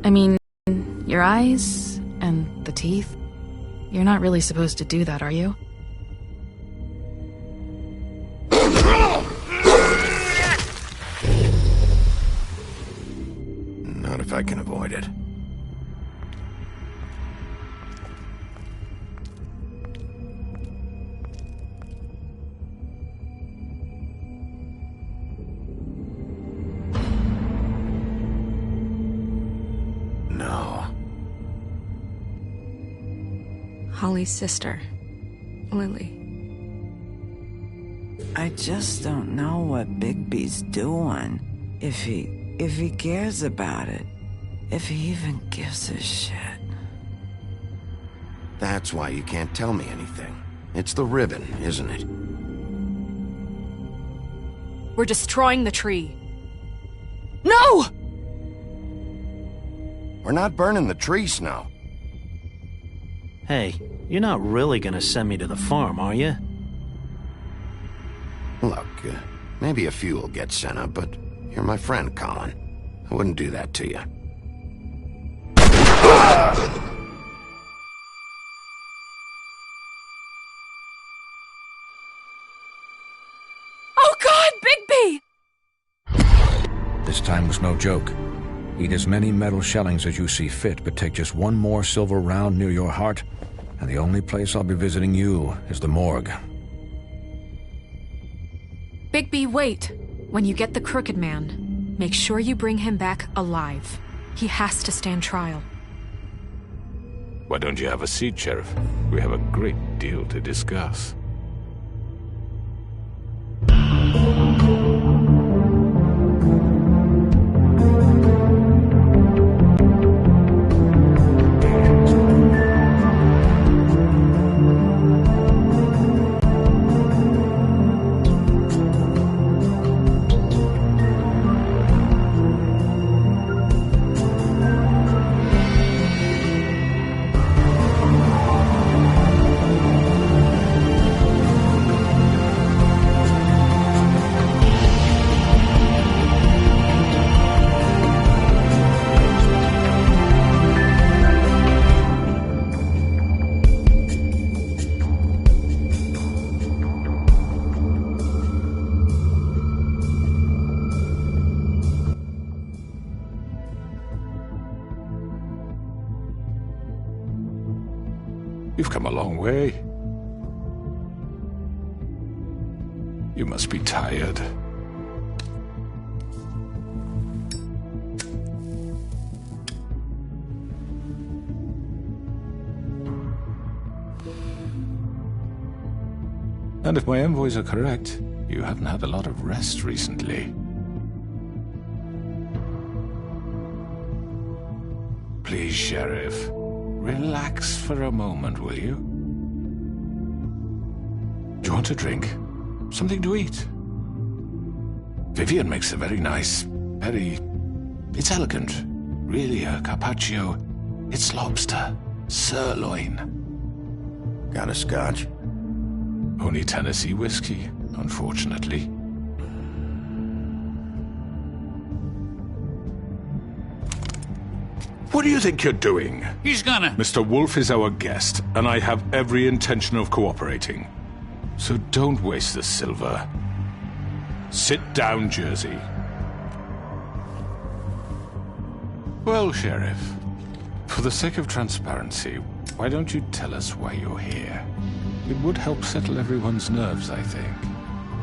I mean, your eyes and the teeth. You're not really supposed to do that, are you? Not if I can avoid it. No. Holly's sister, Lily. I just don't know what Bigby's doing. If he cares about it. If he even gives a shit. That's why you can't tell me anything. It's the ribbon, isn't it? We're destroying the tree. No! We're not burning the tree, Snow. Hey, you're not really gonna send me to the farm, are you? Look, maybe a few will get sent up, but you're my friend, Colin. I wouldn't do that to you. Oh God, Bigby! This time was no joke. Eat as many metal shellings as you see fit, but take just one more silver round near your heart, and the only place I'll be visiting you is the morgue. Bigby, wait. When you get the Crooked Man, make sure you bring him back alive. He has to stand trial. Why don't you have a seat, Sheriff? We have a great deal to discuss. You've come a long way. You must be tired. And if my envoys are correct, you haven't had a lot of rest recently. Please, Sheriff. Relax for a moment, will you? Do you want a drink? Something to eat? Vivian makes a very nice, it's elegant. Really, a carpaccio. It's lobster. Sirloin. Got a scotch? Only Tennessee whiskey, unfortunately. What do you think you're doing? He's gonna... Mr. Wolf is our guest, and I have every intention of cooperating. So don't waste the silver. Sit down, Jersey. Well, Sheriff, for the sake of transparency, why don't you tell us why you're here? It would help settle everyone's nerves, I think.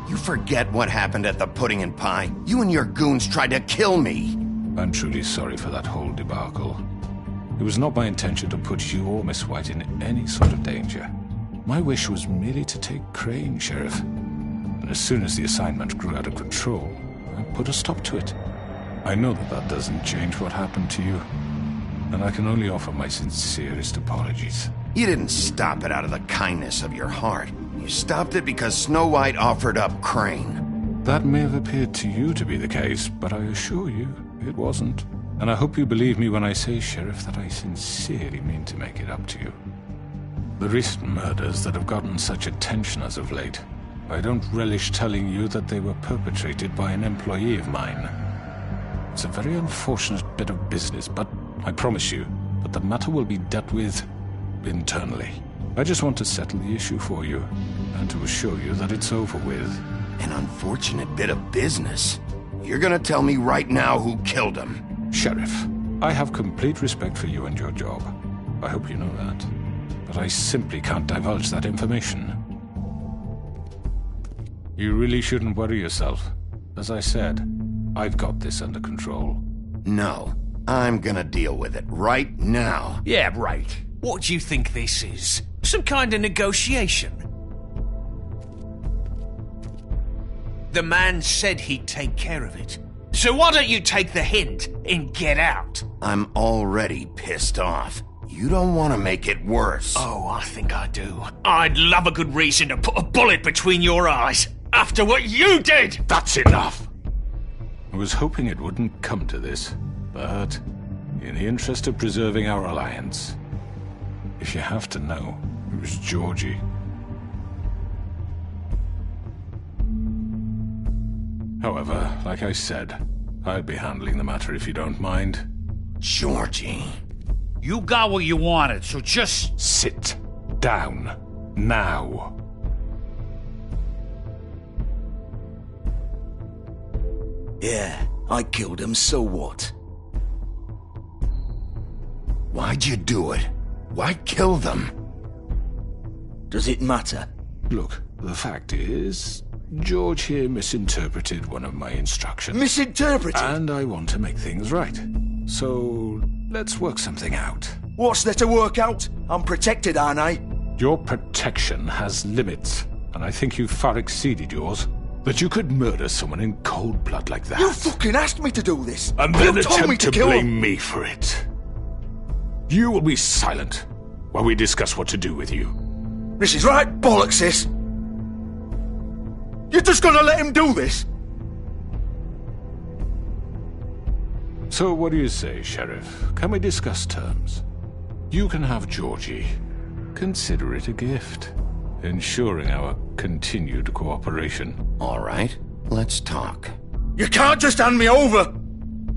You forget what happened at the Pudding and Pie? You and your goons tried to kill me! I'm truly sorry for that whole debacle. It was not my intention to put you or Miss White in any sort of danger. My wish was merely to take Crane, Sheriff. And as soon as the assignment grew out of control, I put a stop to it. I know that that doesn't change what happened to you, and I can only offer my sincerest apologies. You didn't stop it out of the kindness of your heart. You stopped it because Snow White offered up Crane. That may have appeared to you to be the case, but I assure you, it wasn't. And I hope you believe me when I say, Sheriff, that I sincerely mean to make it up to you. The recent murders that have gotten such attention as of late, I don't relish telling you that they were perpetrated by an employee of mine. It's a very unfortunate bit of business, but I promise you, but the matter will be dealt with internally. I just want to settle the issue for you, and to assure you that it's over with. An unfortunate bit of business. You're gonna tell me right now who killed him? Sheriff, I have complete respect for you and your job. I hope you know that. But I simply can't divulge that information. You really shouldn't worry yourself. As I said, I've got this under control. No, I'm gonna deal with it right now. Yeah, right. What do you think this is? Some kind of negotiation? The man said he'd take care of it. So why don't you take the hint and get out? I'm already pissed off. You don't want to make it worse. Oh, I think I do. I'd love a good reason to put a bullet between your eyes after what you did! That's enough! I was hoping it wouldn't come to this, but in the interest of preserving our alliance, if you have to know, it was Georgie. However, like I said, I'd be handling the matter if you don't mind. Georgie. You got what you wanted, so just... Sit down. Now. Yeah, I killed him, so what? Why'd you do it? Why kill them? Does it matter? Look, the fact is, George here misinterpreted one of my instructions. Misinterpreted? And I want to make things right. So, let's work something out. What's there to work out? I'm protected, aren't I? Your protection has limits, and I think you've far exceeded yours. That you could murder someone in cold blood like that. You fucking asked me to do this! And then you told me attempt to kill blame him. me for it. You will be silent while we discuss what to do with you. This is right bollocks, sis. You're just gonna let him do this? So what do you say, Sheriff? Can we discuss terms? You can have Georgie. Consider it a gift, ensuring our continued cooperation. All right, let's talk. You can't just hand me over!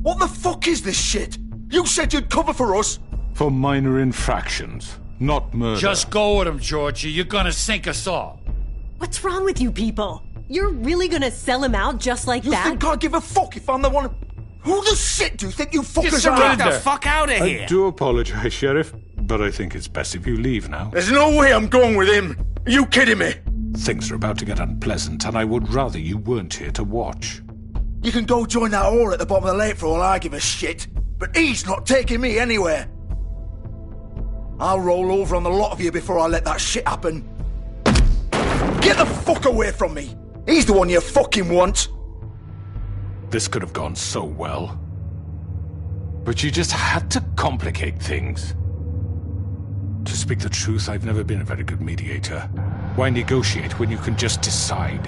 What the fuck is this shit? You said you'd cover for us! For minor infractions, not murder. Just go with him, Georgie. You're gonna sink us all. What's wrong with you people? You're really gonna sell him out just like that? You think I give a fuck if I'm the one... Who the shit do you think you fuckers are? surrender. Get the fuck out of I do apologize, Sheriff, but I think it's best if you leave now. There's no way I'm going with him. Are you kidding me? Things are about to get unpleasant, and I would rather you weren't here to watch. You can go join that whore at the bottom of the lake for all I give a shit. But he's not taking me anywhere. I'll roll over on the lot of you before I let that shit happen. Get the fuck away from me! He's the one you fucking want! This could have gone so well. But you just had to complicate things. To speak the truth, I've never been a very good mediator. Why negotiate when you can just decide?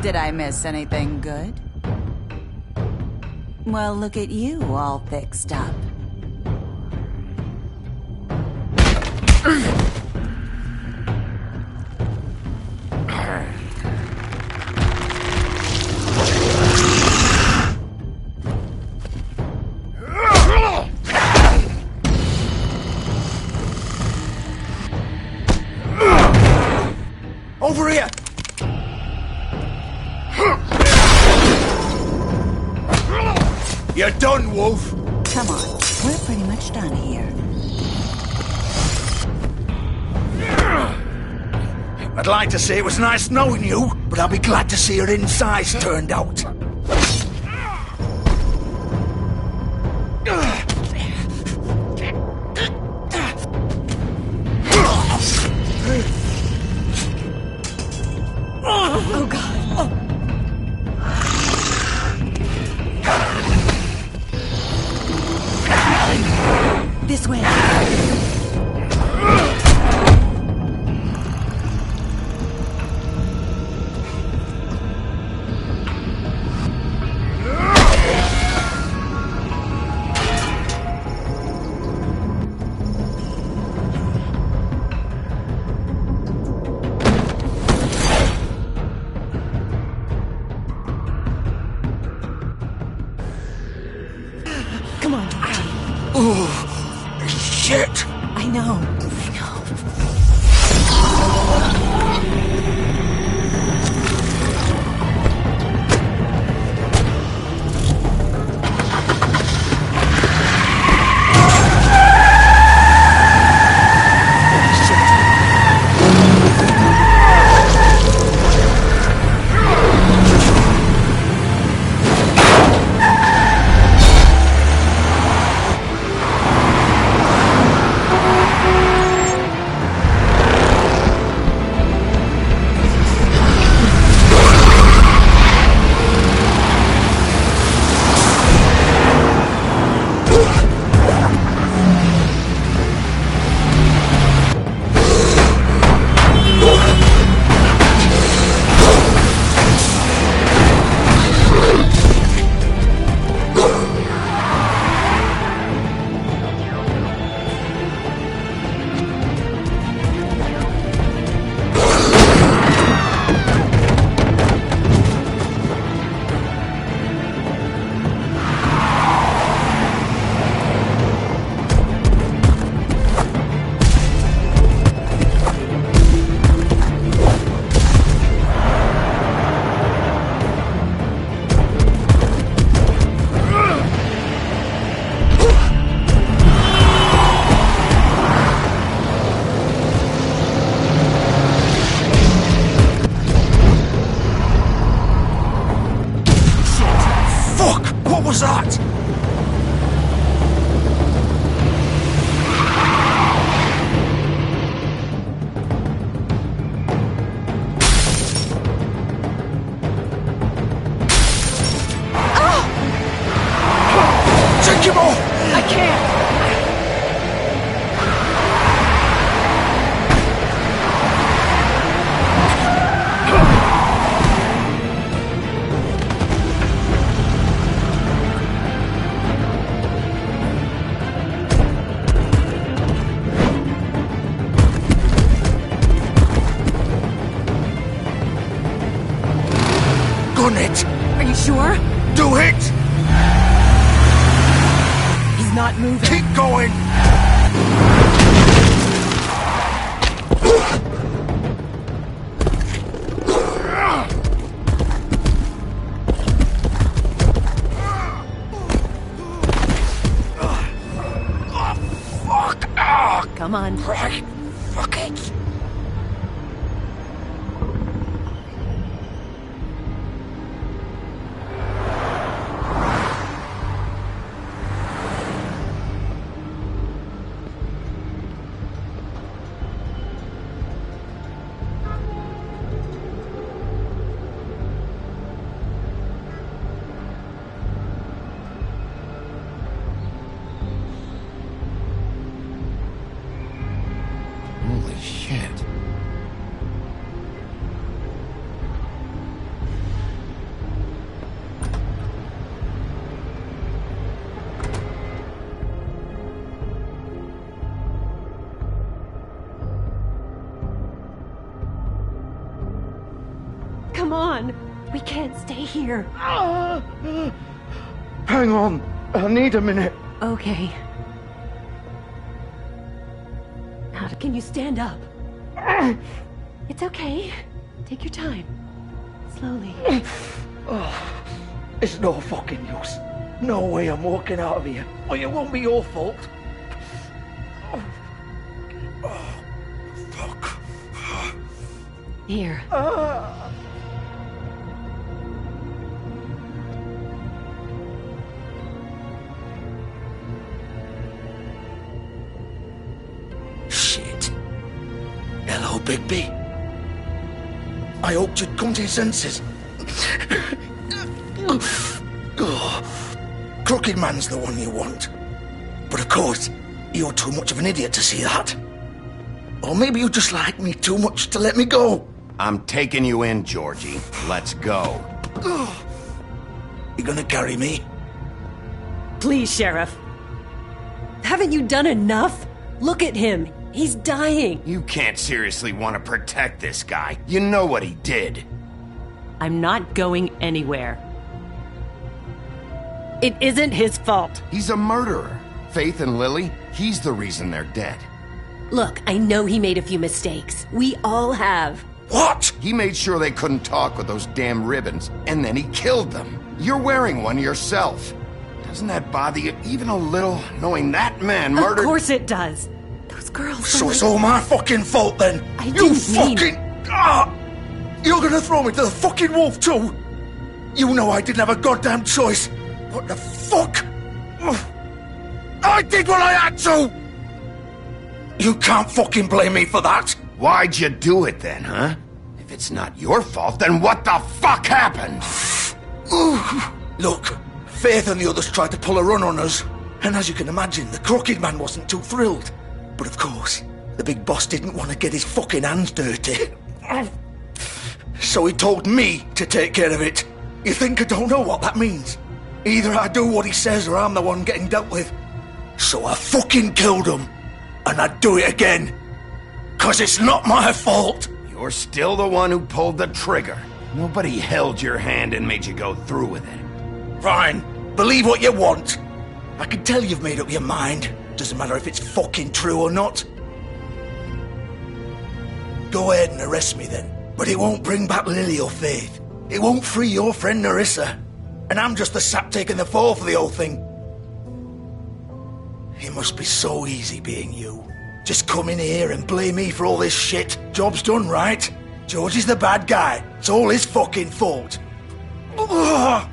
Did I miss anything good? Well, look at you, all fixed up. Over here! You're done, Wolf! Come on, we're pretty much done here. I'd like to say it was nice knowing you, but I'll be glad to see your insides turned out. Oh, God. Oh. This way. Oh, shit! I know. Gun it! Are you sure? Do it! He's not moving. Keep going! Come on. Right. Fuck it. Holy shit. Come on. We can't stay here. Hang on. I need a minute. Okay. Now, can you stand up? It's okay. Take your time. Slowly. It's no fucking use. No way I'm walking out of here. Or it won't be your fault. Fuck. Here. Shit. Hello, Bigby. I hoped you'd come to your senses. Crooked Man's the one you want. But of course, you're too much of an idiot to see that. Or maybe you just like me too much to let me go. I'm taking you in, Georgie. Let's go. You gonna carry me? Please, Sheriff. Haven't you done enough? Look at him. He's dying. You can't seriously want to protect this guy. You know what he did. I'm not going anywhere. It isn't his fault. He's a murderer. Faith and Lily, he's the reason they're dead. Look, I know he made a few mistakes. We all have. What? He made sure they couldn't talk with those damn ribbons, and then he killed them. You're wearing one yourself. Doesn't that bother you even a little, knowing that man murdered... Of course it does. Those girls... So it's all my fucking fault then? I didn't mean... You're gonna throw me to the fucking wolf too? You know I didn't have a goddamn choice. What the fuck? I did what I had to! You can't fucking blame me for that. Why'd you do it then, huh? If it's not your fault, then what the fuck happened? Look, Faith and the others tried to pull a run on us. And as you can imagine, the Crooked Man wasn't too thrilled. But of course, the big boss didn't want to get his fucking hands dirty. So he told me to take care of it. You think I don't know what that means? Either I do what he says or I'm the one getting dealt with. So I fucking killed him. And I'd do it again. 'Cause it's not my fault. You're still the one who pulled the trigger. Nobody held your hand and made you go through with it. Fine. Believe what you want. I can tell you've made up your mind. Doesn't matter if it's fucking true or not. Go ahead and arrest me then. But it won't bring back Lily or Faith. It won't free your friend Nerissa. And I'm just the sap taking the fall for the whole thing. It must be so easy being you. Just come in here and blame me for all this shit. Job's done, right? George is the bad guy. It's all his fucking fault. But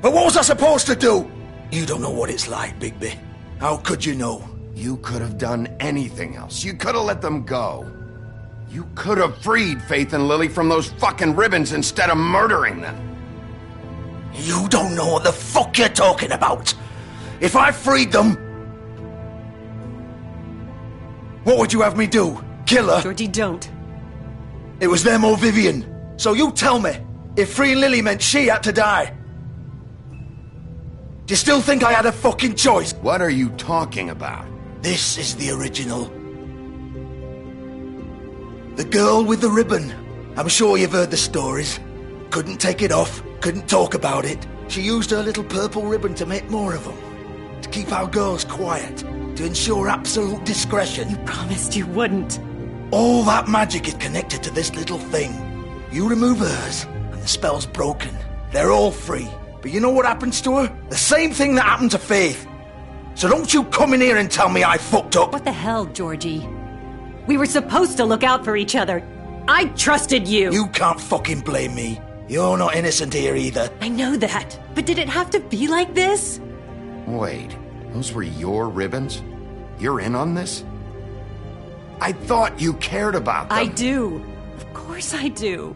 what was I supposed to do? You don't know what it's like, Bigby. How could you know? You could have done anything else. You could have let them go. You could have freed Faith and Lily from those fucking ribbons instead of murdering them. You don't know what the fuck you're talking about. If I freed them... What would you have me do? Kill her? Georgie, don't. It was them or Vivian. So you tell me, if freeing Lily meant she had to die. Do you still think I had a fucking choice? What are you talking about? This is the original. The girl with the ribbon. I'm sure you've heard the stories. Couldn't take it off, couldn't talk about it. She used her little purple ribbon to make more of them. To keep our girls quiet. To ensure absolute discretion. You promised you wouldn't. All that magic is connected to this little thing. You remove hers, and the spell's broken. They're all free. But you know what happens to her? The same thing that happened to Faith. So don't you come in here and tell me I fucked up. What the hell, Georgie? We were supposed to look out for each other. I trusted you. You can't fucking blame me. You're not innocent here either. I know that. But did it have to be like this? Wait, those were your ribbons? You're in on this? I thought you cared about them. I do. Of course I do.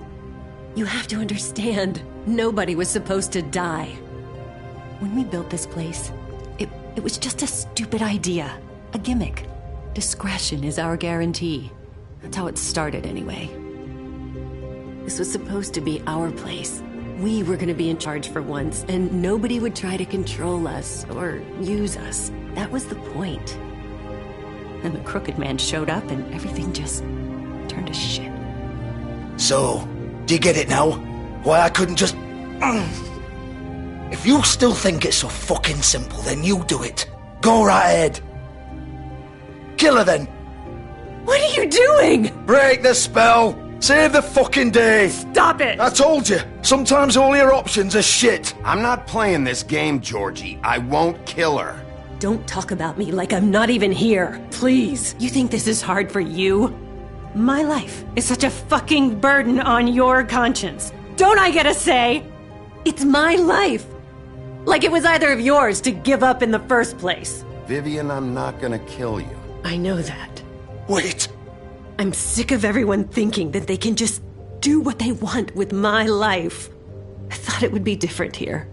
You have to understand, nobody was supposed to die. When we built this place, it was just a stupid idea. A gimmick. Discretion is our guarantee. That's how it started anyway. This was supposed to be our place. We were going to be in charge for once, and nobody would try to control us or use us. That was the point. And the Crooked Man showed up and everything just turned to shit. So, do you get it now? Why I couldn't just... If you still think it's so fucking simple, then you do it. Go right ahead. Kill her then. What are you doing? Break the spell. Save the fucking day. Stop it. I told you. Sometimes all your options are shit. I'm not playing this game, Georgie. I won't kill her. Don't talk about me like I'm not even here. Please. You think this is hard for you? My life is such a fucking burden on your conscience. Don't I get a say? It's my life. Like it was either of yours to give up in the first place. Vivian, I'm not gonna kill you. I know that. Wait. I'm sick of everyone thinking that they can just do what they want with my life. I thought it would be different here.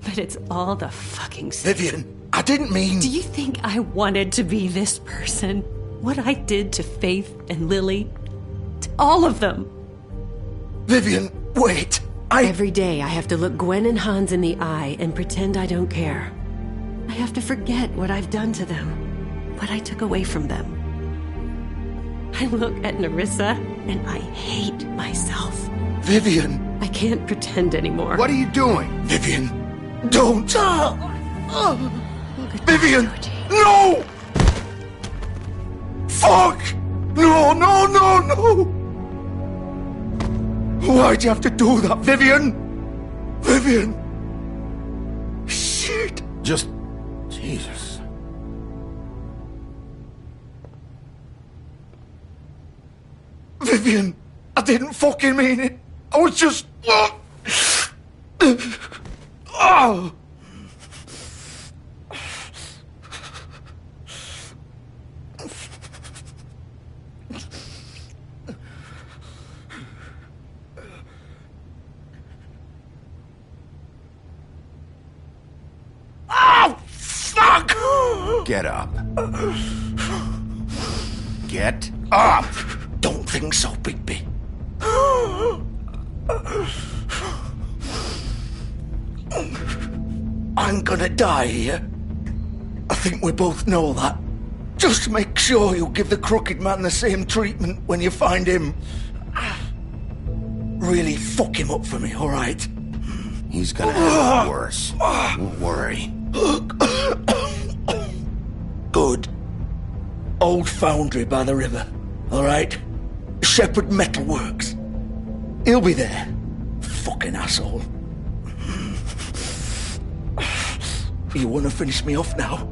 But it's all the fucking same. Vivian, I didn't mean... Do you think I wanted to be this person? What I did to Faith and Lily? To all of them? Vivian, wait. Every day I have to look Gwen and Hans in the eye and pretend I don't care. I have to forget what I've done to them. What I took away from them. I look at Nerissa and I hate myself. Vivian. I can't pretend anymore. What are you doing? Vivian, don't. Vivian! No! Fuck! No, no, no, no! Why'd you have to do that, Vivian? Vivian! Shit! Just... Jesus. Vivian, I didn't fucking mean it. I was just... Oh! Get up. Get up! Don't think so, Bigby. I'm gonna die here. I think we both know that. Just make sure you give the Crooked Man the same treatment when you find him. Really fuck him up for me, all right? He's gonna have it worse. Don't worry. Good. Old foundry by the river, all right? Shepherd Metalworks. He'll be there. Fucking asshole. You want to finish me off now?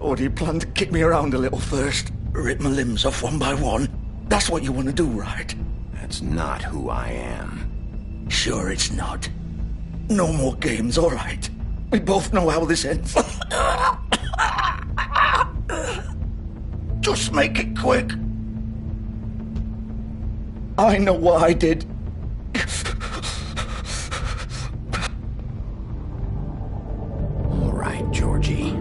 Or do you plan to kick me around a little first? Rip my limbs off one by one? That's what you want to do, right? That's not who I am. Sure it's not. No more games, all right? We both know how this ends. Just make it quick. I know what I did. All right, Georgie.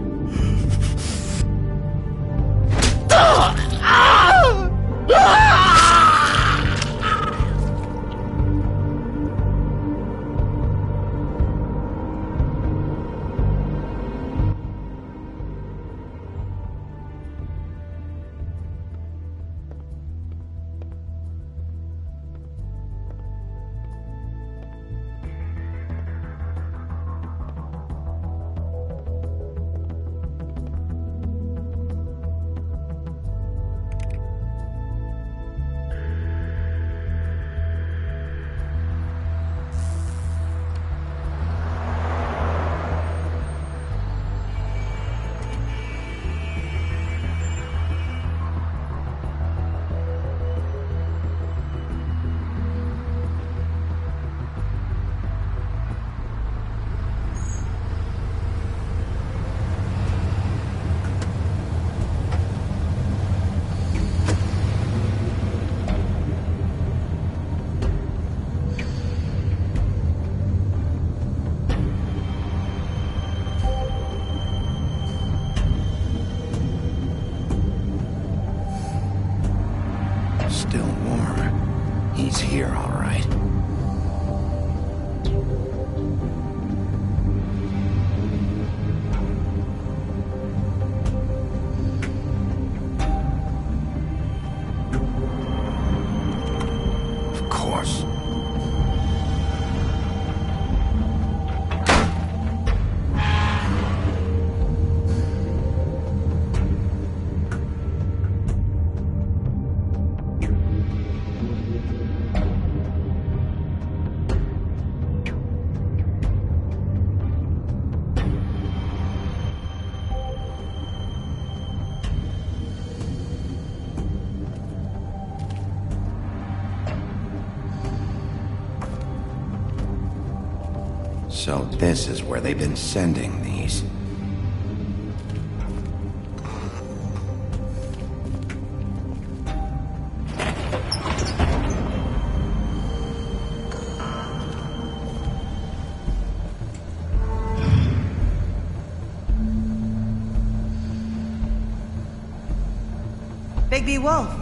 Still warm. He's here, all right. Of course. So this is where they've been sending these. Bigby Wolf.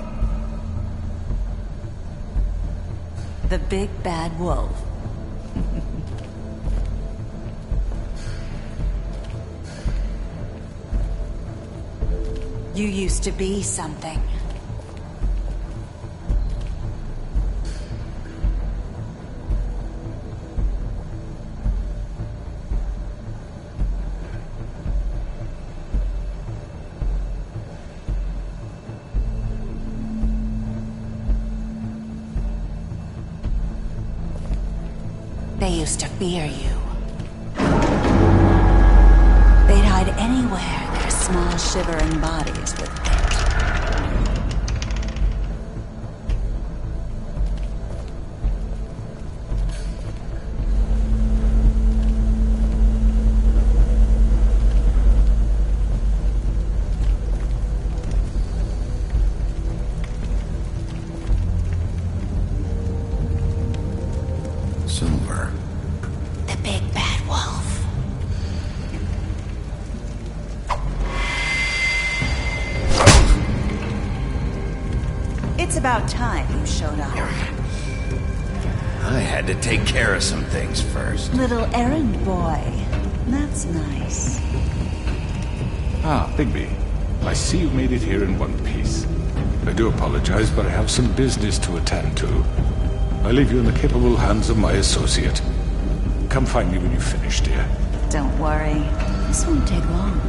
The big bad wolf. You used to be something. They used to fear you. They'd hide anywhere their small shivering bodies would fit. Silver. The big bad wolf. It's about time you showed up. I had to take care of some things first. Little errand boy. That's nice. Ah, Bigby. I see you made it here in one piece. I do apologize, but I have some business to attend to. I leave you in the capable hands of my associate. Come find me when you finish, dear. Don't worry. This won't take long.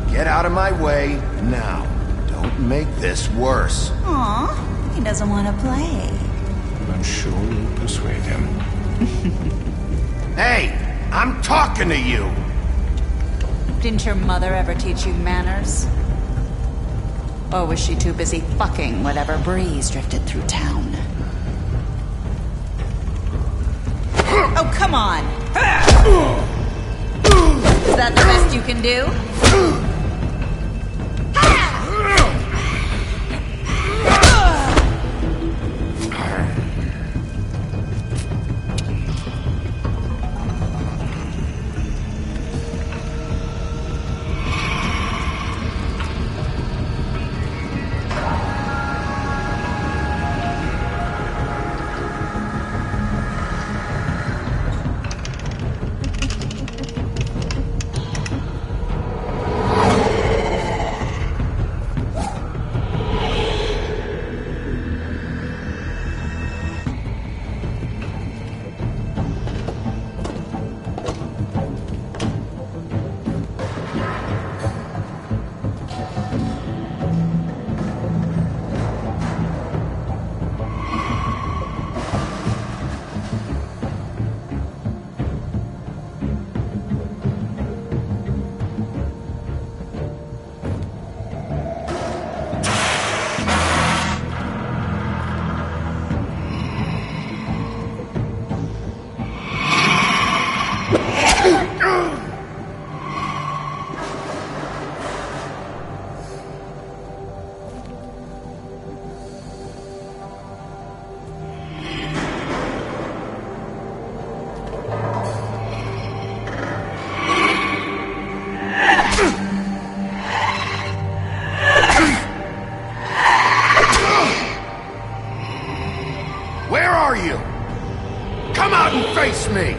Get out of my way now. Don't make this worse. Aw, he doesn't want to play. I'm sure you'll persuade him. Hey, I'm talking to you. Didn't your mother ever teach you manners? Or was she too busy fucking whatever breeze drifted through town? Oh, come on! Is that the best you can do? Where are you? Come out and face me!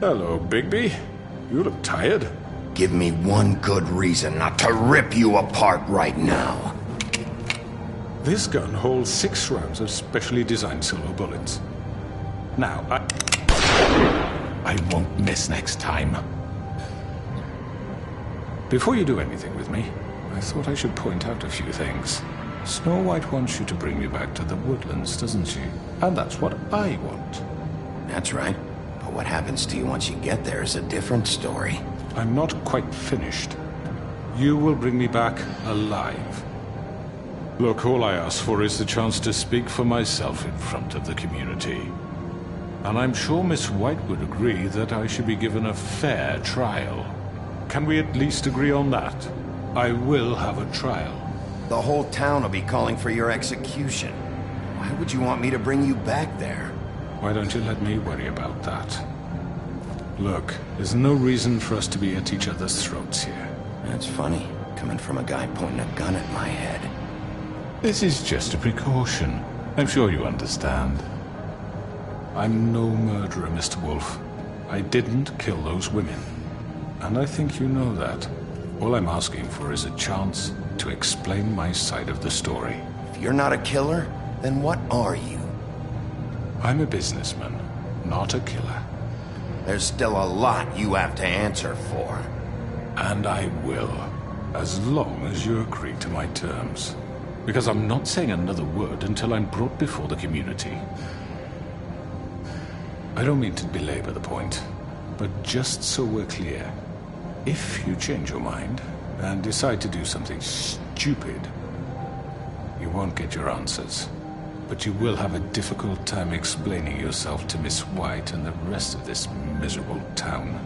Hello, Bigby. You look tired. Give me one good reason not to rip you apart right now. This gun holds 6 rounds of specially designed silver bullets. Now, I won't miss next time. Before you do anything with me, I thought I should point out a few things. Snow White wants you to bring me back to the woodlands, doesn't she? And that's what I want. That's right. But what happens to you once you get there is a different story. I'm not quite finished. You will bring me back alive. Look, all I ask for is the chance to speak for myself in front of the community. And I'm sure Miss White would agree that I should be given a fair trial. Can we at least agree on that? I will have a trial. The whole town will be calling for your execution. Why would you want me to bring you back there? Why don't you let me worry about that? Look, there's no reason for us to be at each other's throats here. That's funny, coming from a guy pointing a gun at my head. This is just a precaution. I'm sure you understand. I'm no murderer, Mr. Wolf. I didn't kill those women. And I think you know that. All I'm asking for is a chance to explain my side of the story. If you're not a killer, then what are you? I'm a businessman, not a killer. There's still a lot you have to answer for. And I will, as long as you agree to my terms. Because I'm not saying another word until I'm brought before the community. I don't mean to belabor the point, but just so we're clear, if you change your mind and decide to do something stupid, you won't get your answers. But you will have a difficult time explaining yourself to Miss White and the rest of this miserable town.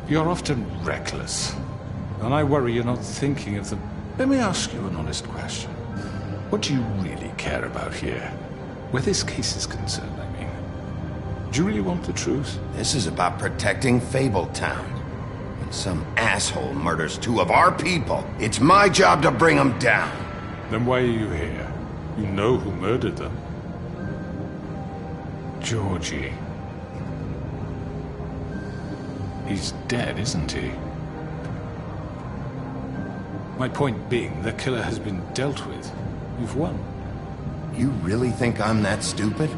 You're often reckless, and I worry you're not thinking of the... Let me ask you an honest question. What do you really care about here? Where this case is concerned, I mean. Do you really want the truth? This is about protecting Fabletown. When some asshole murders 2 of our people, it's my job to bring them down. Then why are you here? You know who murdered them. Georgie. He's dead, isn't he? My point being, the killer has been dealt with. You've won. You really think I'm that stupid?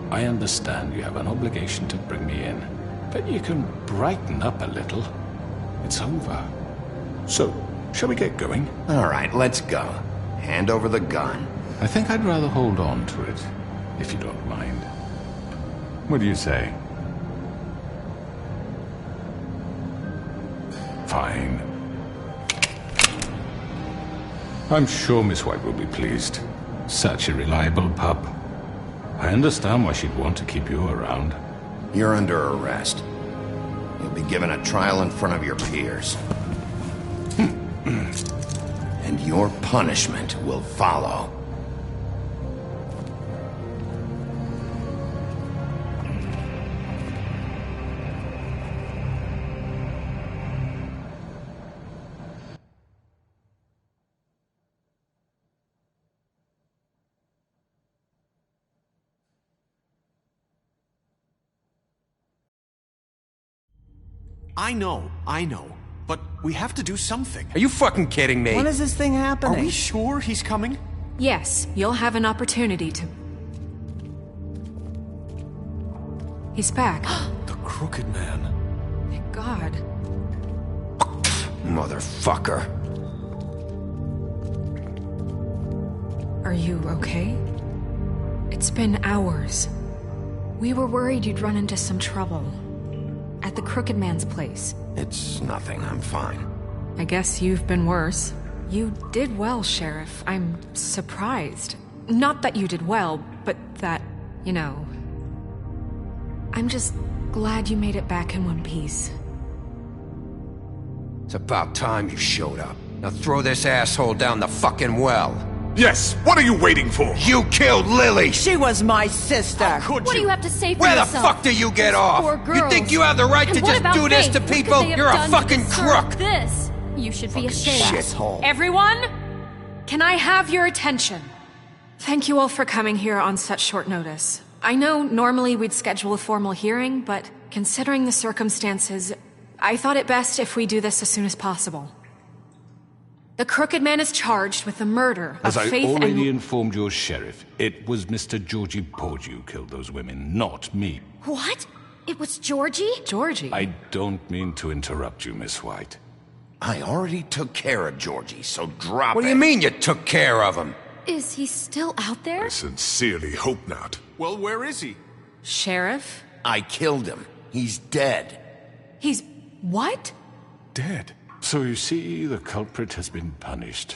I understand you have an obligation to bring me in, but you can brighten up a little. It's over. So, shall we get going? All right, let's go. Hand over the gun. I think I'd rather hold on to it, if you don't mind. What do you say? Fine. I'm sure Miss White will be pleased. Such a reliable pup. I understand why she'd want to keep you around. You're under arrest. You'll be given a trial in front of your peers. And your punishment will follow. I know. But we have to do something. Are you fucking kidding me? When is this thing happening? Are we sure he's coming? Yes, you'll have an opportunity to... He's back. The Crooked Man. Thank God. Motherfucker. Are you okay? It's been hours. We were worried you'd run into some trouble. At the Crooked Man's place. It's nothing, I'm fine. I guess you've been worse. You did well, Sheriff. I'm surprised. Not that you did well, but that, you know... I'm just glad you made it back in one piece. It's about time you showed up. Now throw this asshole down the fucking well. Yes, what are you waiting for? You killed Lily! She was my sister! What do you have to say for Where yourself? the fuck do you get off? Poor girls. You think you have the right And to what just about do this Faith? to What could people? they have You're a done to fucking deserve crook! This. You should be ashamed. Shithole. Everyone, can I have your attention? Thank you all for coming here on such short notice. I know normally we'd schedule a formal hearing, but considering the circumstances, I thought it best if we do this as soon as possible. The Crooked Man is charged with the murder of As Faith I and... already informed your sheriff, it was Mr. Georgie Porge who killed those women, not me. What? It was Georgie? Georgie? I don't mean to interrupt you, Miss White. I already took care of Georgie, so drop it. What do you mean you took care of him? Is he still out there? I sincerely hope not. Well, where is he? Sheriff? I killed him. He's dead. He's... what? Dead. So you see, the culprit has been punished.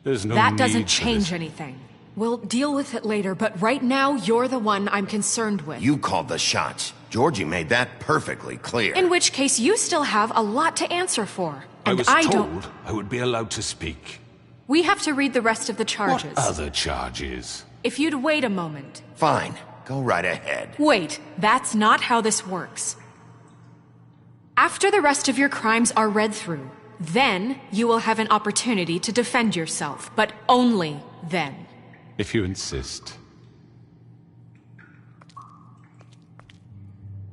There's no That need doesn't for change this. anything. We'll deal with it later, but right now, you're the one I'm concerned with. You called the shots. Georgie made that perfectly clear. In which case, you still have a lot to answer for. I And was don't... told I would be allowed to speak. We have to read the rest of the charges. What other charges? If you'd wait a moment. Fine. Go right ahead. Wait, that's not how this works. After the rest of your crimes are read through, then you will have an opportunity to defend yourself, but only then. If you insist.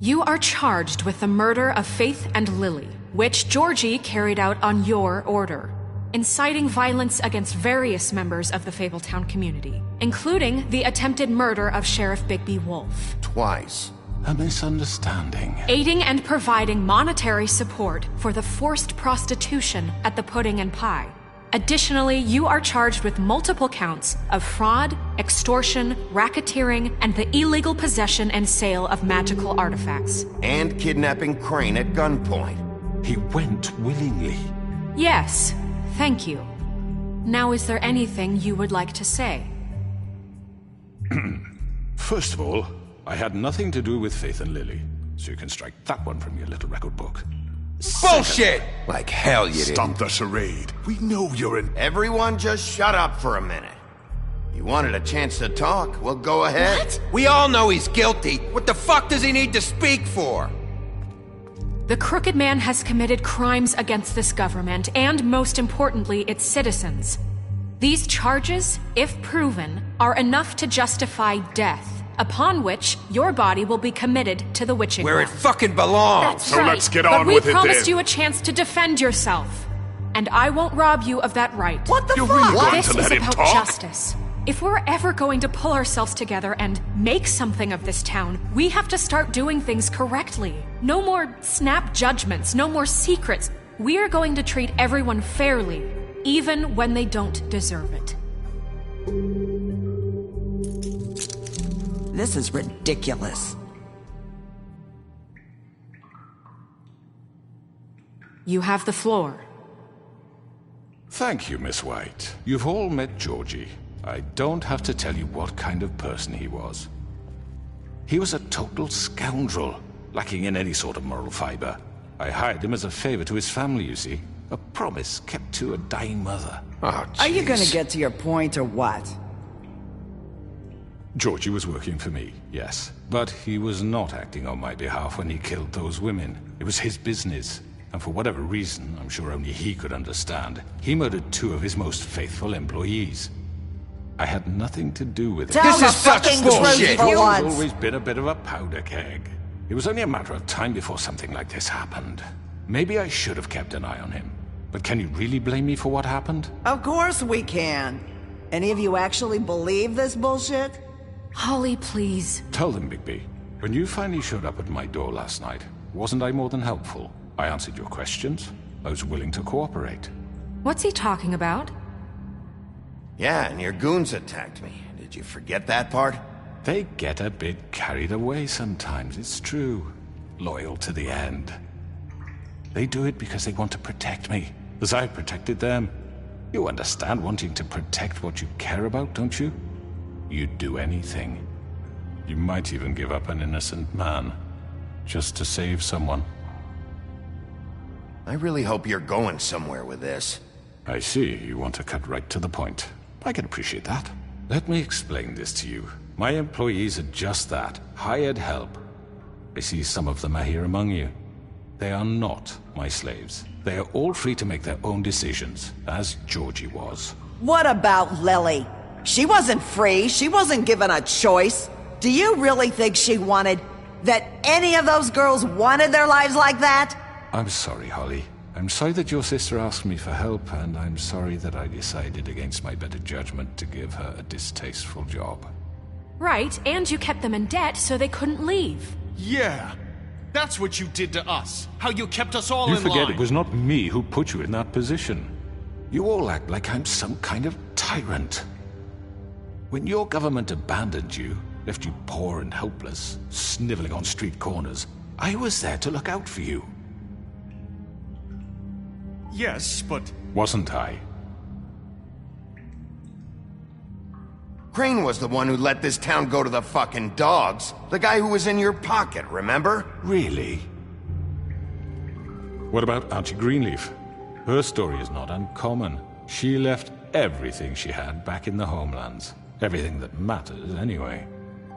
You are charged with the murder of Faith and Lily, which Georgie carried out on your order, inciting violence against various members of the Fabletown community, including the attempted murder of Sheriff Bigby Wolf. Twice. A misunderstanding. Aiding and providing monetary support for the forced prostitution at the Pudding and Pie. Additionally, you are charged with multiple counts of fraud, extortion, racketeering, and the illegal possession and sale of magical artifacts. And kidnapping Crane at gunpoint. He went willingly. Yes, thank you. Now, is there anything you would like to say? First of all, I had nothing to do with Faith and Lily, so you can strike that one from your little record book. Bullshit! Like hell you did. Stop the charade. We know you're an... Everyone just shut up for a minute. You wanted a chance to talk, well, go ahead. What? We all know he's guilty. What the fuck does he need to speak for? The Crooked Man has committed crimes against this government, and most importantly, its citizens. These charges, if proven, are enough to justify death, upon which your body will be committed to the witching Where it well. fucking belongs. That's So right. let's get on with it But we promised then. you a chance to defend yourself, and I won't rob you of that right. What the fuck? You're really going This to let is him about talk? justice. If we're ever going to pull ourselves together and make something of this town, we have to start doing things correctly. No more snap judgments, no more secrets. We are going to treat everyone fairly, even when they don't deserve it. This is ridiculous. You have the floor. Thank you, Miss White. You've all met Georgie. I don't have to tell you what kind of person he was. He was a total scoundrel, lacking in any sort of moral fiber. I hired him as a favor to his family, you see. A promise kept to a dying mother. Oh, Are you gonna get to your point or what? Georgie was working for me, yes. But he was not acting on my behalf when he killed those women. It was his business. And for whatever reason, I'm sure only he could understand, he murdered 2 of his most faithful employees. I had nothing to do with it. Tell the fucking truth He's for once. always been a bit of a powder keg. It was only a matter of time before something like this happened. Maybe I should have kept an eye on him. But can you really blame me for what happened? Of course we can. Any of you actually believe this bullshit? Holly, please. Tell them, Bigby. When you finally showed up at my door last night, wasn't I more than helpful? I answered your questions. I was willing to cooperate. What's he talking about? Yeah, and your goons attacked me. Did you forget that part? They get a bit carried away sometimes, it's true. Loyal to the end. They do it because they want to protect me, as I protected them. You understand wanting to protect what you care about, don't you? You'd do anything. You might even give up an innocent man, just to save someone. I really hope you're going somewhere with this. I see, you want to cut right to the point. I can appreciate that. Let me explain this to you. My employees are just that, hired help. I see some of them are here among you. They are not my slaves. They are all free to make their own decisions, as Georgie was. What about Lily? She wasn't free. She wasn't given a choice. Do you really think she wanted... that any of those girls wanted their lives like that? I'm sorry, Holly. I'm sorry that your sister asked me for help, and I'm sorry that I decided against my better judgment to give her a distasteful job. Right, and you kept them in debt so they couldn't leave. Yeah. That's what you did to us. How you kept us all You in forget line. it was not me who put you in that position. You all act like I'm some kind of tyrant. When your government abandoned you, left you poor and helpless, sniveling on street corners, I was there to look out for you. Yes, but... Wasn't I? Crane was the one who let this town go to the fucking dogs. The guy who was in your pocket, remember? Really? What about Auntie Greenleaf? Her story is not uncommon. She left everything she had back in the homelands. Everything that matters, anyway.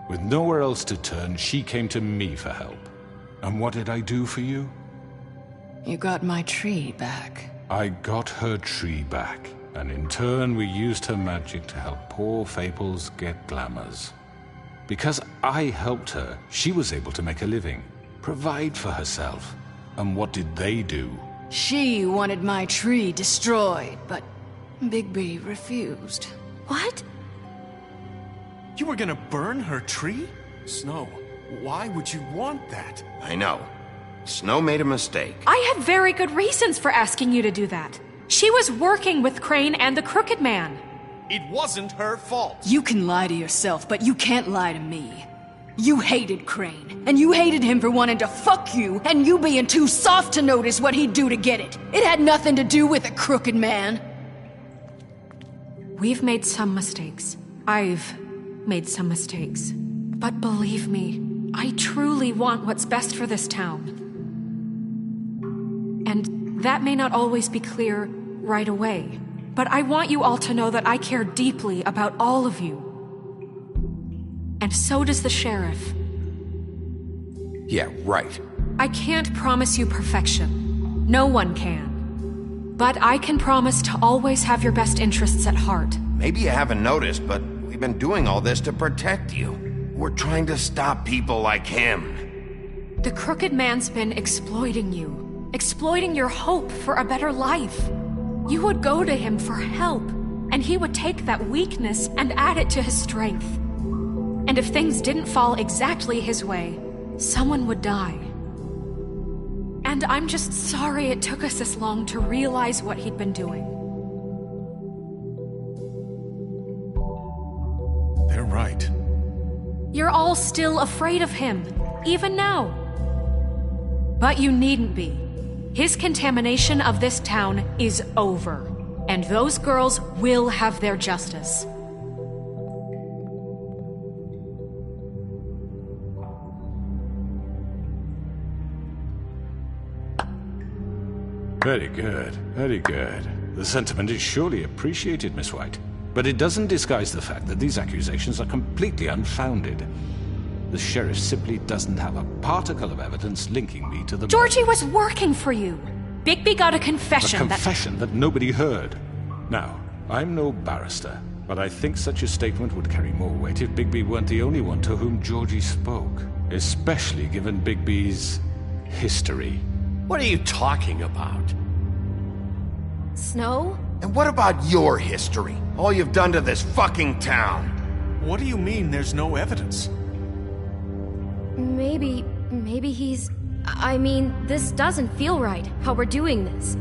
With nowhere else to turn, she came to me for help. And what did I do for you? You got my tree back. I got her tree back, and in turn we used her magic to help poor Fables get glamours. Because I helped her, she was able to make a living, provide for herself. And what did they do? She wanted my tree destroyed, but Bigby refused. What? You were gonna burn her tree? Snow, why would you want that? I know. Snow made a mistake. I had very good reasons for asking you to do that. She was working with Crane and the Crooked Man. It wasn't her fault. You can lie to yourself, but you can't lie to me. You hated Crane, and you hated him for wanting to fuck you, and you being too soft to notice what he'd do to get it. It had nothing to do with the Crooked Man. We've made some mistakes. I've made some mistakes. But believe me, I truly want what's best for this town. And that may not always be clear right away, but I want you all to know that I care deeply about all of you. And so does the sheriff. Yeah, right. I can't promise you perfection. No one can. But I can promise to always have your best interests at heart. Maybe you haven't noticed, but we've been doing all this to protect you. We're trying to stop people like him. The Crooked Man's been exploiting you. Exploiting your hope for a better life. You would go to him for help, and he would take that weakness and add it to his strength. And if things didn't fall exactly his way, someone would die. And I'm just sorry it took us this long to realize what he'd been doing. They're right. You're all still afraid of him, even now. But you needn't be. His contamination of this town is over, and those girls will have their justice. Very good, very good. The sentiment is surely appreciated, Miss White. But it doesn't disguise the fact that these accusations are completely unfounded. The sheriff simply doesn't have a particle of evidence linking me to the Georgie murders. was working for you. Bigby got a confession A confession that nobody heard. Now, I'm no barrister, but I think such a statement would carry more weight if Bigby weren't the only one to whom Georgie spoke. Especially given Bigby's history. What are you talking about? Snow? And what about your history? All you've done to this fucking town. What do you mean there's no evidence? Maybe he's... I mean, this doesn't feel right, how we're doing this.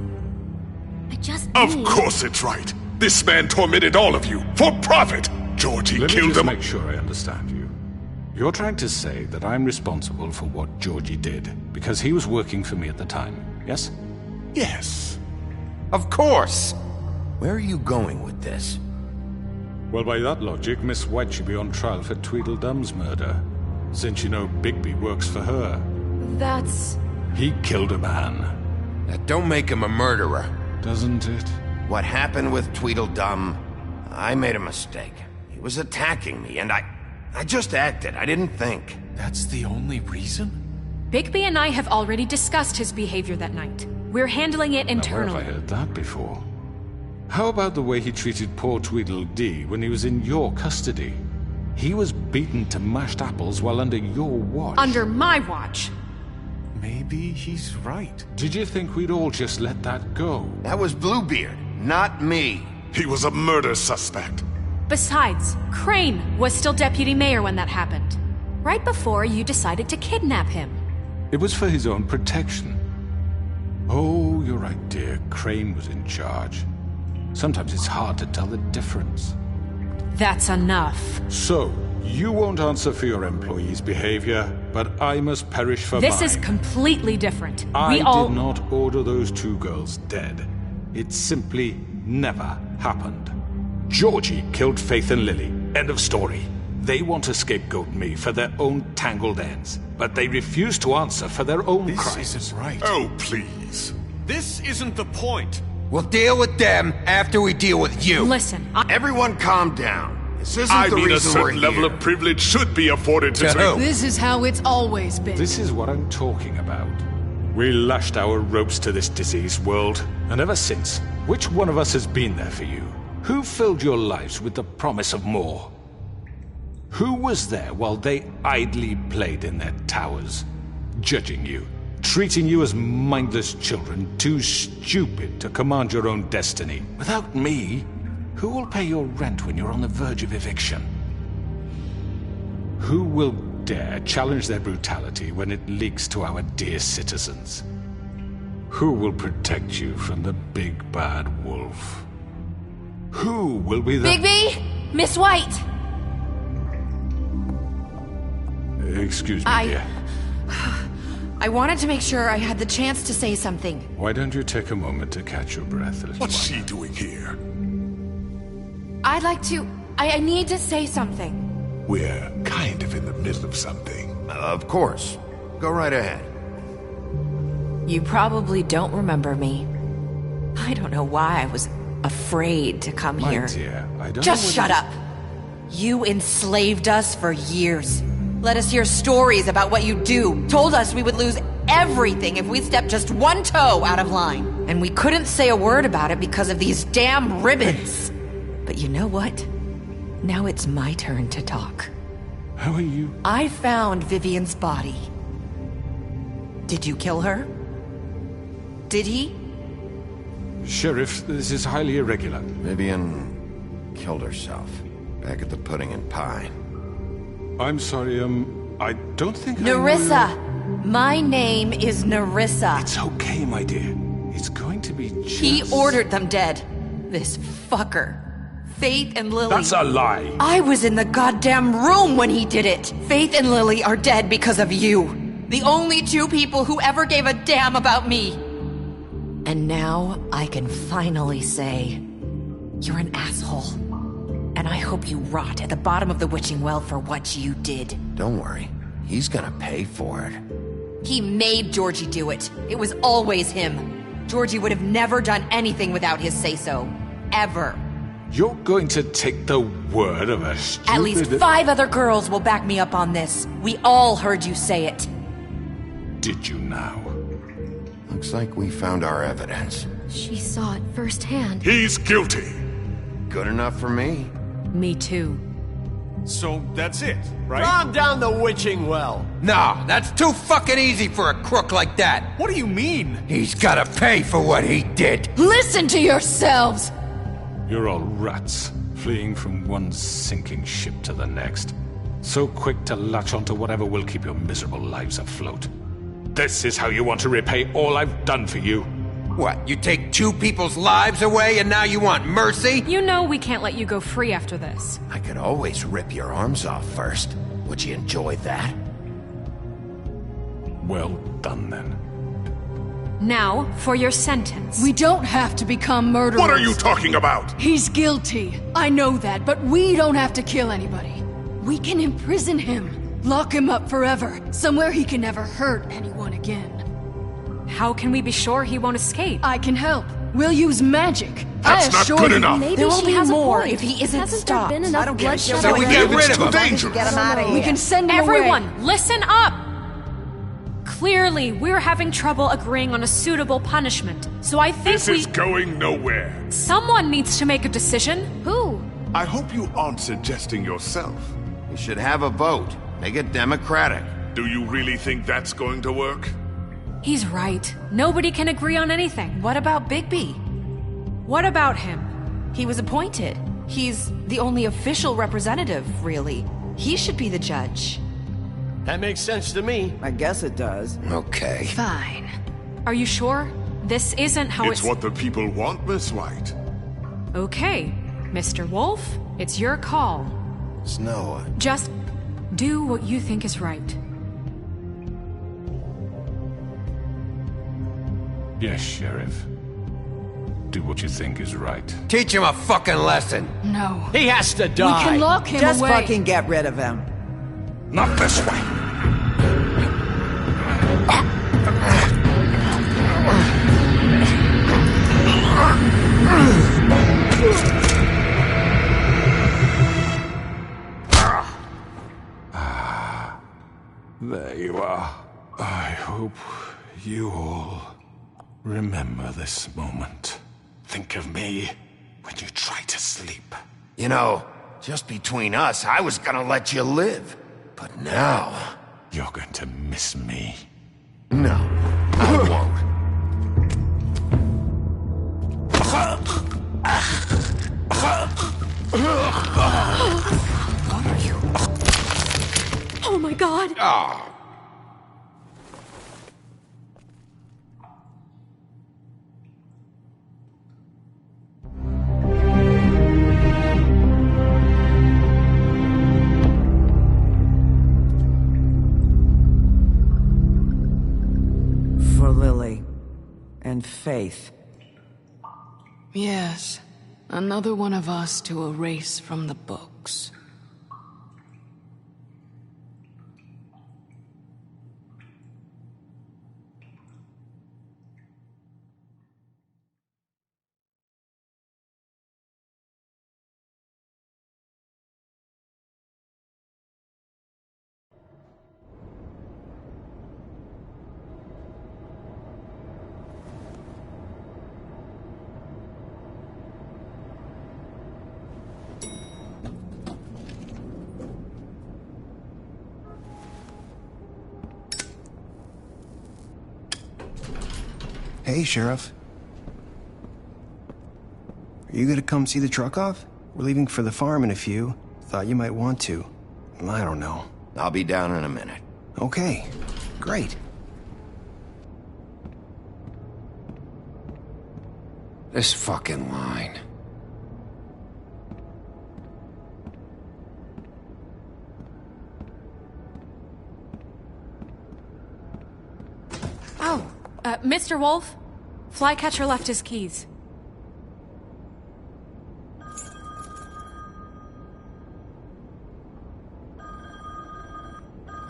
I just Of need... course it's right. This man tormented all of you for profit. Georgie Let me killed just him. make sure I understand you. You're trying to say that I'm responsible for what Georgie did because he was working for me at the time, yes? Yes. Of course. Where are you going with this? Well, by that logic, Miss White should be on trial for Tweedledum's murder. Since you know Bigby works for her. That's... He killed a man. That don't make him a murderer. Doesn't it? What happened with Tweedledum, I made a mistake. He was attacking me, and I just acted. I didn't think. That's the only reason? Bigby and I have already discussed his behavior that night. We're handling it Now, internally. where have I heard that before? How about the way he treated poor Tweedledee when he was in your custody? He was beaten to mashed apples while under your watch. Under my watch. Maybe he's right. Did you think we'd all just let that go? That was Bluebeard, not me. He was a murder suspect. Besides, Crane was still deputy mayor when that happened. Right before you decided to kidnap him. It was for his own protection. Oh, you're right, dear. Crane was in charge. Sometimes it's hard to tell the difference. That's enough. So, you won't answer for your employees' behavior, but I must perish for This mine. is completely different. I We all... did not order those 2 girls dead. It simply never happened. Georgie killed Faith and Lily. End of story. They want to scapegoat me for their own tangled ends, but they refuse to answer for their own crimes. This isn't right. Oh, please. This isn't the point. We'll deal with them after we deal with you. Listen, Everyone calm down. This isn't I the mean, a reason we're certain level here. of privilege should be afforded to who? This is how it's always been. This is what I'm talking about. We lashed our ropes to this diseased world, and ever since, which one of us has been there for you? Who filled your lives with the promise of more? Who was there while they idly played in their towers, judging you, treating you as mindless children, too stupid to command your own destiny? Without me, who will pay your rent when you're on the verge of eviction? Who will dare challenge their brutality when it leaks to our dear citizens? Who will protect you from the big bad wolf? Who will be the... Bigby! Miss White! Excuse me, dear. I wanted to make sure I had the chance to say something. Why don't you take a moment to catch your breath, little What's one? she doing here? I'd like to... I need to say something. We're kind of in the middle of something. Of course. Go right ahead. You probably don't remember me. I don't know why I was afraid to come My here. dear, I don't Just know shut up. You enslaved us for years. Let us hear stories about what you do. Told us we would lose everything if we stepped just one toe out of line. And we couldn't say a word about it because of these damn ribbons. But you know what? Now it's my turn to talk. How are you? I found Vivian's body. Did you kill her? Did he? Sheriff, this is highly irregular. Vivian killed herself back at the Pudding and Pie. I'm sorry, I don't think Nerissa! My name is Nerissa. It's okay, my dear. It's going to be just... He ordered them dead. This fucker. Faith and Lily. That's a lie. I was in the goddamn room when he did it. Faith and Lily are dead because of you. The only 2 people who ever gave a damn about me. And now I can finally say, you're an asshole. And I hope you rot at the bottom of the witching well for what you did. Don't worry. He's gonna pay for it. He made Georgie do it. It was always him. Georgie would have never done anything without his say-so. Ever. You're going to take the word of a stupid... At least 5 other girls will back me up on this. We all heard you say it. Did you now? Looks like we found our evidence. She saw it firsthand. He's guilty. Good enough for me. Me too. So that's it, right? Calm down the witching well. No, that's too fucking easy for a crook like that. What do you mean? He's gotta pay for what he did. Listen to yourselves! You're all rats, fleeing from one sinking ship to the next. So quick to latch onto whatever will keep your miserable lives afloat. This is how you want to repay all I've done for you? What, you take 2 people's lives away and now you want mercy? You know we can't let you go free after this. I could always rip your arms off first. Would you enjoy that? Well done, then. Now, for your sentence. We don't have to become murderers. What are you talking about? He's guilty. I know that, but we don't have to kill anybody. We can imprison him. Lock him up forever. Somewhere he can never hurt anyone again. How can we be sure he won't escape? I can help. We'll use magic. That's I not assure good you. enough. Maybe There will she be has more a point. if he isn't Hasn't stopped. there been enough I don't get bloodshed it. So we already? get rid It's of too him. dangerous. Get him out of here. We can send him Everyone, away. listen up! Clearly, we're having trouble agreeing on a suitable punishment. So I think This is going nowhere. someone needs to make a decision. Who? I hope you aren't suggesting yourself. You should have a vote. Make it democratic. Do you really think that's going to work? He's right. Nobody can agree on anything. What about Bigby? What about him? He was appointed. He's the only official representative, really. He should be the judge. That makes sense to me. I guess it does. Okay. Fine. Are you sure? This isn't how It's what the people want, Miss White. Okay, Mr. Wolf, it's your call. Snow. Just do what you think is right. Yes, Sheriff. Do what you think is right. Teach him a fucking lesson. No. He has to die. We can lock him Just away. fucking get rid of him. Not this way. There you are. I hope you all remember this moment. Think of me when you try to sleep. You know, just between us, I was gonna let you live. But now... You're going to miss me. No, I won't. Oh my god! Ah. For Lily. And Faith. Yes. Another one of us to erase from the books. Hey, Sheriff. Are you gonna come see the truck off? We're leaving for the farm in a few. Thought you might want to. I don't know. I'll be down in a minute. Okay, great. This fucking line. Oh, Mr. Wolf, Flycatcher left his keys.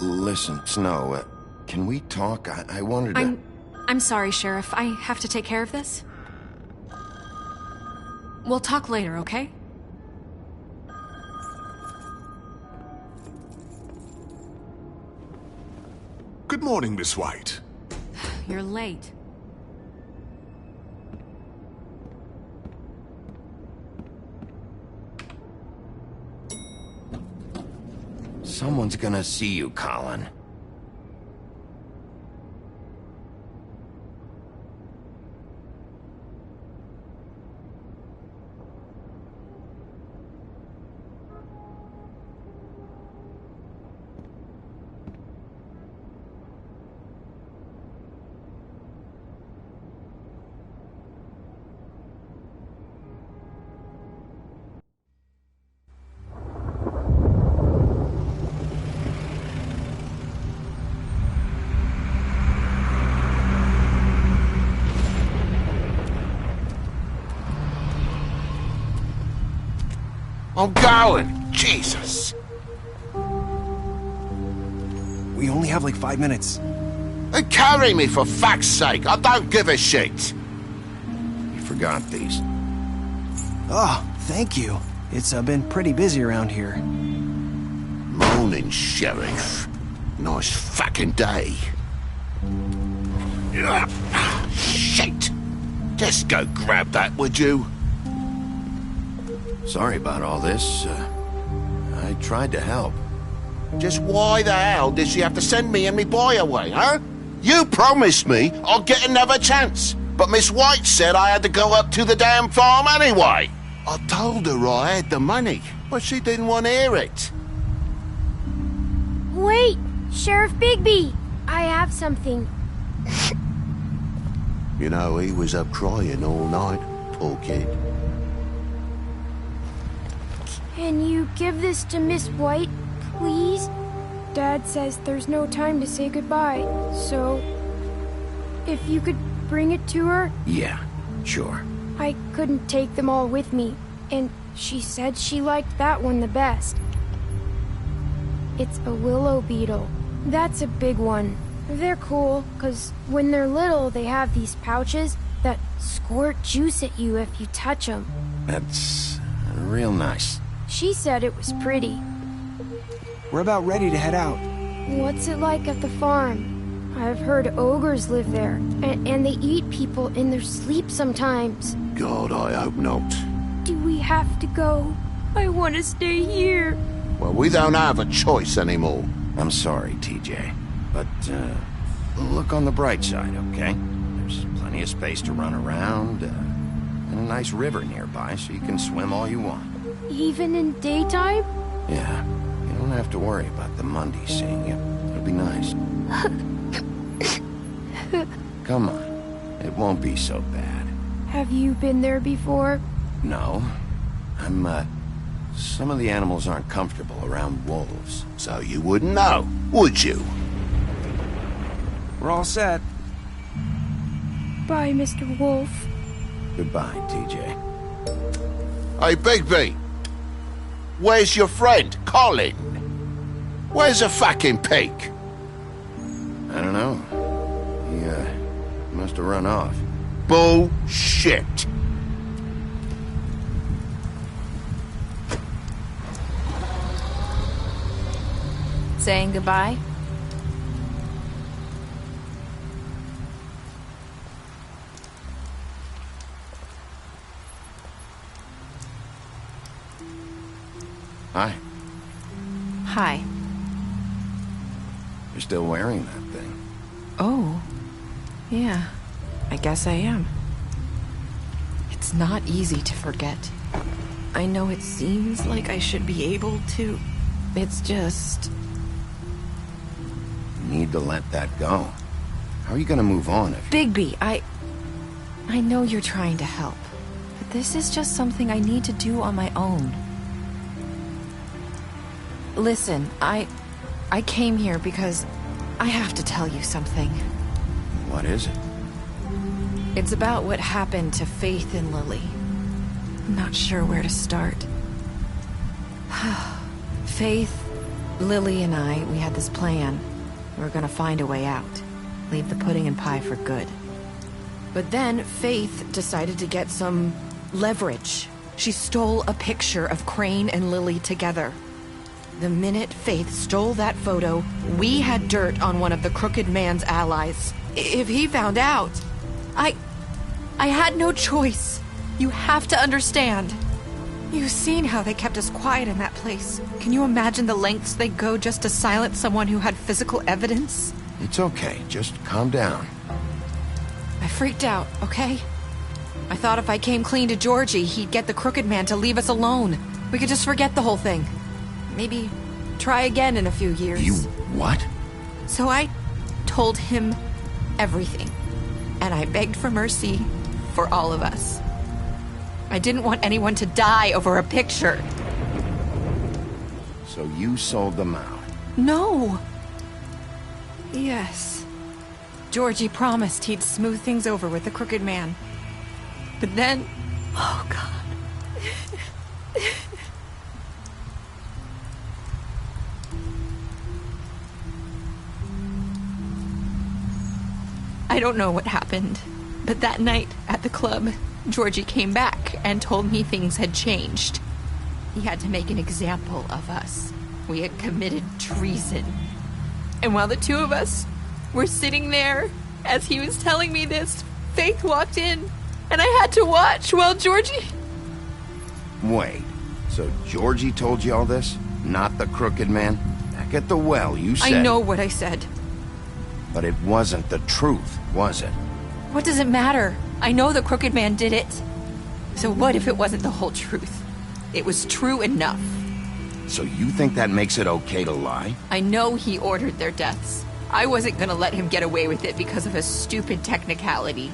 Listen, Snow, can we talk? I wanted to... I'm sorry, Sheriff. I have to take care of this. We'll talk later, okay? Good morning, Miss White. You're late. Someone's gonna see you, Colin. I'm going! Jesus! We only have like 5 minutes. Carry me, for fuck's sake! I don't give a shit! You forgot these. Oh, thank you. It's been pretty busy around here. Morning, Sheriff. Nice fucking day. Shit! Just go grab that, would you? Sorry about all this. I I tried to help. Just why the hell did she have to send me and me boy away, huh? You promised me I'd get another chance, but Miss White said I had to go up to the damn farm anyway. I told her I had the money, but she didn't want to hear it. Wait, Sheriff Bigby! I have something. You know, he was up crying all night, poor kid. Can you give this to Miss White, please? Dad says there's no time to say goodbye, so if you could bring it to her? Yeah, sure. I couldn't take them all with me, and she said she liked that one the best. It's a willow beetle. That's a big one. They're cool, 'cause when they're little, they have these pouches that squirt juice at you if you touch them. That's real nice. She said it was pretty. We're about ready to head out. What's it like at the farm? I've heard ogres live there, and they eat people in their sleep sometimes. God, I hope not. Do we have to go? I want to stay here. Well, we don't have a choice anymore. I'm sorry, TJ. But, look on the bright side, okay? There's plenty of space to run around, and a nice river nearby so you can swim all you want. Even in daytime? Yeah, you don't have to worry about the Mundies seeing you. It'll be nice. Come on, it won't be so bad. Have you been there before? No. Some of the animals aren't comfortable around wolves. So you wouldn't know, would you? We're all set. Bye, Mr. Wolf. Goodbye, TJ. Hey, Bigby. Where's your friend, Colin? Where's the fucking pig? I don't know. He, must have run off. Bullshit. Saying goodbye? Hi. Hi. You're still wearing that thing. Oh. Yeah. I guess I am. It's not easy to forget. I know it seems like I should be able to. It's just... You need to let that go. How are you gonna move on if... Bigby, I know you're trying to help. But this is just something I need to do on my own. Listen, I came here because I have to tell you something. What is it? It's about what happened to Faith and Lily. I'm not sure where to start. Faith, Lily, and I, we had this plan. We were gonna find a way out. Leave the pudding and pie for good. But then Faith decided to get some leverage. She stole a picture of Crane and Lily together. The minute Faith stole that photo, we had dirt on one of the Crooked Man's allies. If he found out, I had no choice. You have to understand. You've seen how they kept us quiet in that place. Can you imagine the lengths they go just to silence someone who had physical evidence? It's okay, just calm down. I freaked out, okay? I thought if I came clean to Georgie, he'd get the Crooked Man to leave us alone. We could just forget the whole thing. Maybe try again in a few years. You what? So I told him everything. And I begged for mercy for all of us. I didn't want anyone to die over a picture. So you sold them out? No. Yes. Georgie promised he'd smooth things over with the Crooked Man. But then... Oh, God. I don't know what happened, but that night at the club, Georgie came back and told me things had changed. He had to make an example of us. We had committed treason. And while the two of us were sitting there, as he was telling me this, Faith walked in, and I had to watch while Georgie... Wait, so Georgie told you all this? not the Crooked Man? Back at the well, you said... I know what I said. But it wasn't the truth, was it? What does it matter? I know the Crooked Man did it. So what if it wasn't the whole truth? It was true enough. So you think that makes it okay to lie? I know he ordered their deaths. I wasn't gonna let him get away with it because of a stupid technicality.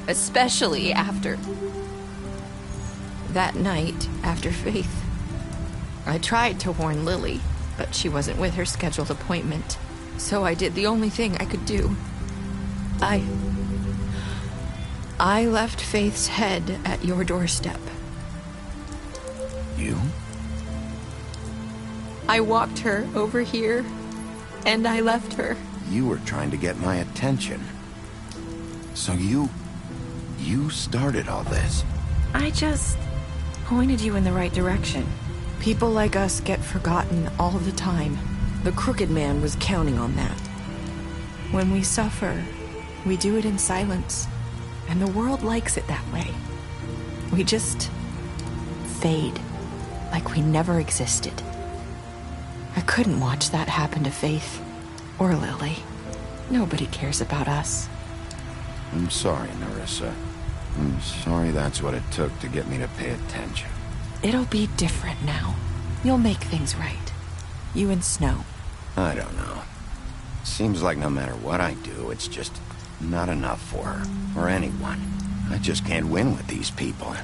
Especially after... that night, after Faith. I tried to warn Lily, but she wasn't with her scheduled appointment. So I did the only thing I could do. I left Faith's head at your doorstep. You? I walked her over here, and I left her. You were trying to get my attention. So you started all this. I just pointed you in the right direction. People like us get forgotten all the time. The Crooked Man was counting on that. When we suffer, we do it in silence. And the world likes it that way. We just fade, like we never existed. I couldn't watch that happen to Faith, or Lily. Nobody cares about us. I'm sorry, Nerissa. I'm sorry that's what it took to get me to pay attention. It'll be different now. You'll make things right. You and Snow. I don't know. Seems like no matter what I do, it's just not enough for her, or anyone. I just can't win with these people.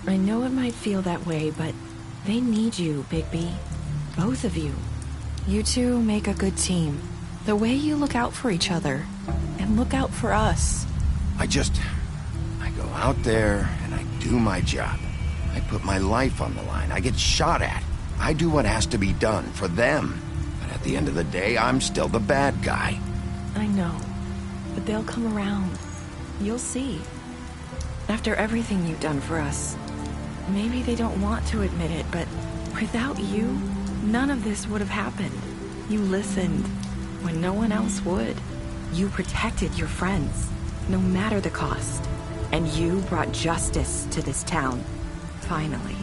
I know it might feel that way, but they need you, Bigby. Both of you. You two make a good team. The way you look out for each other, and look out for us. I go out there, and I do my job. I put my life on the line. I get shot at. I do what has to be done for them. But at the end of the day, I'm still the bad guy. I know. But they'll come around. You'll see. After everything you've done for us. Maybe they don't want to admit it, but without you, none of this would have happened. You listened when no one else would. You protected your friends, no matter the cost. And you brought justice to this town. Finally.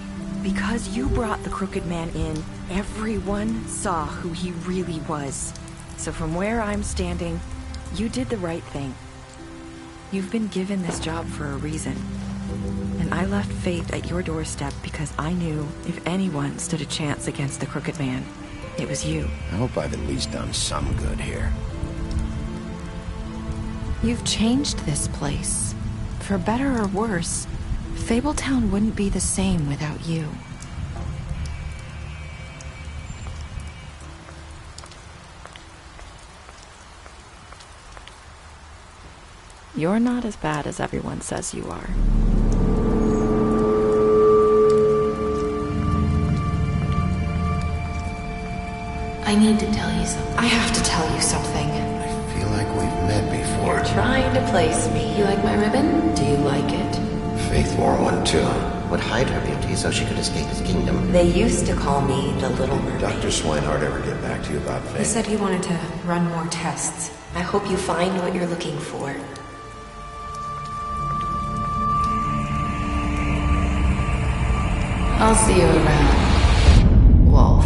Because you brought the Crooked Man in, everyone saw who he really was. So from where I'm standing, you did the right thing. You've been given this job for a reason. And I left Faith at your doorstep because I knew if anyone stood a chance against the Crooked Man, it was you. I hope I've at least done some good here. You've changed this place. For better or worse, Fabletown wouldn't be the same without you. You're not as bad as everyone says you are. I need to tell you something. I have to tell you something. I feel like we've met before. You're trying to place me. You like my ribbon? Do you like it? Faith wore one too. Would hide her beauty so she could escape his kingdom. They used to call me the Little Mermaid. Did Dr. Swinehart ever get back to you about Faith? He said he wanted to run more tests. I hope you find what you're looking for. I'll see you around, Wolf.